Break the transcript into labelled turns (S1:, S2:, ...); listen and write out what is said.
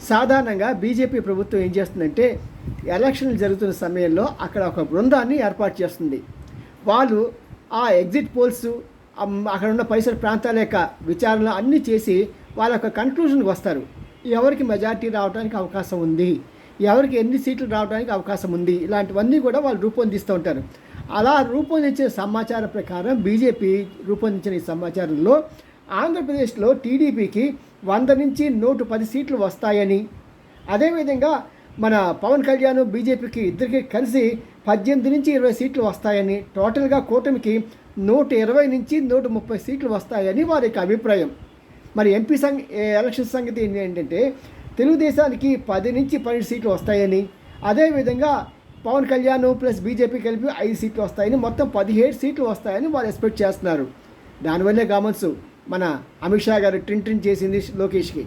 S1: సాధారణంగా బీజేపీ ప్రభుత్వం ఏం చేస్తుందంటే ఎలక్షన్లు జరుగుతున్న సమయంలో అక్కడ ఒక బృందాన్ని ఏర్పాటు చేస్తుంది. వాళ్ళు ఆ ఎగ్జిట్ పోల్స్, అక్కడ ఉన్న పరిసర ప్రాంతాల యొక్క విచారణలు అన్నీ చేసి వాళ్ళ యొక్క కన్క్లూజన్కి వస్తారు. ఎవరికి మెజారిటీ రావడానికి అవకాశం ఉంది, ఎవరికి ఎన్ని సీట్లు రావడానికి అవకాశం ఉంది, ఇలాంటివన్నీ కూడా వాళ్ళు రూపొందిస్తూ ఉంటారు. అలా రూపొందించిన సమాచారం ప్రకారం బీజేపీ రూపొందించిన ఈ సమాచారంలో ఆంధ్రప్రదేశ్లో టీడీపీకి 100 నుంచి 110 సీట్లు వస్తాయని, అదేవిధంగా మన పవన్ కళ్యాణ్ బీజేపీకి ఇద్దరికి కలిసి 18 నుంచి 20 సీట్లు వస్తాయని, టోటల్గా కూటమికి 120 నుంచి 130 సీట్లు వస్తాయని వారి యొక్క అభిప్రాయం. మరి ఎంపీ ఎలక్షన్ సంగతి ఏంటంటే తెలుగుదేశానికి 10 నుంచి 12 సీట్లు వస్తాయని, అదేవిధంగా పవన్ కళ్యాణ్ ప్లస్ బీజేపీ కలిపి 5 సీట్లు వస్తాయని, మొత్తం 17 సీట్లు వస్తాయని వారు ఎక్స్పెక్ట్ చేస్తున్నారు. దానివల్లే కావచ్చు మన అమిత్ షా గారు ట్రిన్ చేసింది లోకేష్కి.